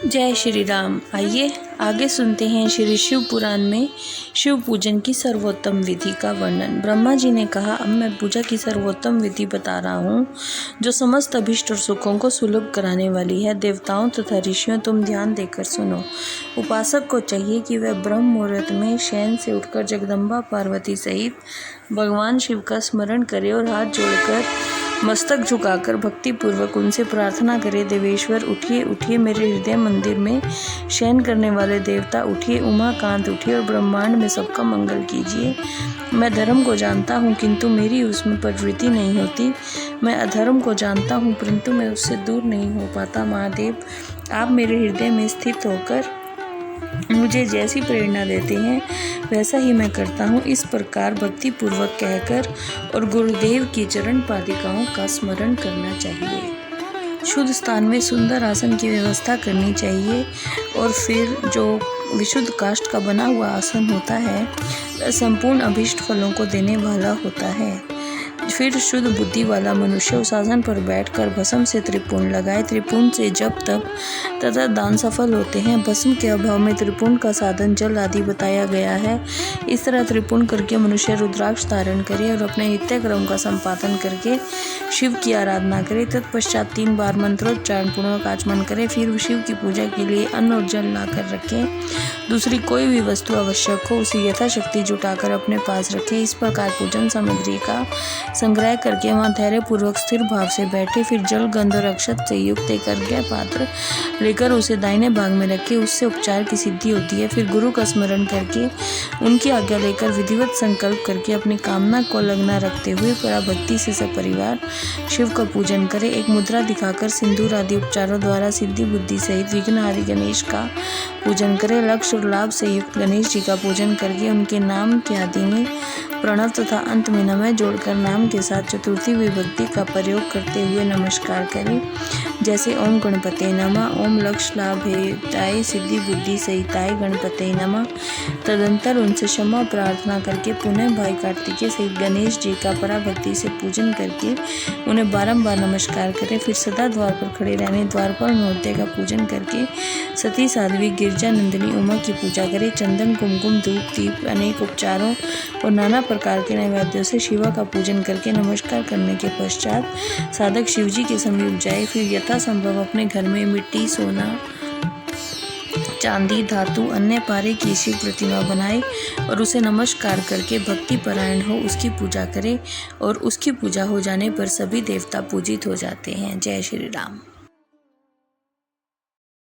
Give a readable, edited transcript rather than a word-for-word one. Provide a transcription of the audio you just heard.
जय श्री राम। आइए आगे सुनते हैं श्री शिव पुराण में शिव पूजन की सर्वोत्तम विधि का वर्णन। ब्रह्मा जी ने कहा, अब मैं पूजा की सर्वोत्तम विधि बता रहा हूँ जो समस्त अभिष्ट और सुखों को सुलभ कराने वाली है। देवताओं तथा ऋषियों, तुम ध्यान देकर सुनो। उपासक को चाहिए कि वह ब्रह्म मुहूर्त में शयन से उठकर जगदम्बा पार्वती सहित भगवान शिव का स्मरण करे और हाथ जोड़कर मस्तक झुकाकर भक्तिपूर्वक उनसे प्रार्थना करे, देवेश्वर उठिए उठिए, मेरे हृदय मंदिर में शयन करने वाले देवता उठिए, उमाकांत उठिए और ब्रह्मांड में सबका मंगल कीजिए। मैं धर्म को जानता हूँ किंतु मेरी उसमें प्रवृत्ति नहीं होती। मैं अधर्म को जानता हूँ परंतु मैं उससे दूर नहीं हो पाता। महादेव, आप मेरे हृदय में स्थित होकर मुझे जैसी प्रेरणा देते हैं वैसा ही मैं करता हूँ। इस प्रकार भक्ति पूर्वक कहकर और गुरुदेव की चरण पादिकाओं का स्मरण करना चाहिए। शुद्ध स्थान में सुंदर आसन की व्यवस्था करनी चाहिए और फिर जो विशुद्ध काष्ठ का बना हुआ आसन होता है वह संपूर्ण अभीष्ट फलों को देने वाला होता है। फिर शुद्ध बुद्धि वाला मनुष्य उस आसन पर बैठकर भस्म से त्रिपुंड लगाए। त्रिपुंड से जप तप तथा दान सफल होते हैं। भस्म के अभाव में त्रिपुंड का साधन जल आदि बताया गया है। इस तरह त्रिपुंड करके मनुष्य रुद्राक्ष धारण करे और अपने नित्य क्रम का संपादन करके शिव की आराधना करे। तत्पश्चात 3 बार मंत्रोच्चारण पूर्वक आचमन करे। फिर शिव की पूजा के लिए अन्न और जल लाकर रखे। दूसरी कोई भी वस्तु आवश्यक हो उसे यथाशक्ति जुटाकर अपने पास रखे। इस प्रकार पूजन सामग्री का संग्रह करके वहाँ धैर्यपूर्वक स्थिर भाव से बैठे। फिर जल, गंध और अक्षत से युक्त एक अर्घ्य पात्र लेकर उसे दाहिने भाग में रखे। उससे उपचार की सिद्धि होती है। फिर गुरु का स्मरण करके उनकी आज्ञा लेकर विधिवत संकल्प करके अपनी कामना को लगना रखते हुए पराभक्ति से सपरिवार शिव का पूजन करे। एक मुद्रा दिखाकर सिंदूर आदि उपचारों द्वारा सिद्धि बुद्धि सहित विघ्नहारी गणेश का पूजन करे। लक्ष्य और लाभ से युक्त गणेश जी का पूजन करके उनके नाम के आदि में प्रणव तथा अंत में नमः जोड़कर नाम के साथ चतुर्थी विभक्ति का प्रयोग करते हुए नमस्कार करें, जैसे ओम गणपते नमः, ओम लक्ष्य लाभ हेताय सिद्धि बुद्धि सहिताय गणपते नमः। तदंतर उनसे क्षमा प्रार्थना करके पुनः भाई कार्तिकेय सहित गणेश जी का पराभक्ति से पूजन करके उन्हें बारंबार नमस्कार करें। फिर सदा द्वार पर खड़े रहने द्वारपाल मूर्ति का पूजन करके सती साध्वी गिरजा नंदिनी उमा की पूजा करें। चंदन, कुमकुम, धूप, दीप, अनेक उपचारों और नाना प्रकार के नैवेद्यों से शिवा का पूजन करके नमस्कार करने के पश्चात साधक शिव जी के समीप जाए। फिर यथासंभव अपने घर में मिट्टी, सोना, चांदी, धातु, अन्य पारे की शिव प्रतिमा बनाए और उसे नमस्कार करके भक्ति परायण हो उसकी पूजा करे और उसकी पूजा हो जाने पर सभी देवता पूजित हो जाते हैं। जय श्री राम।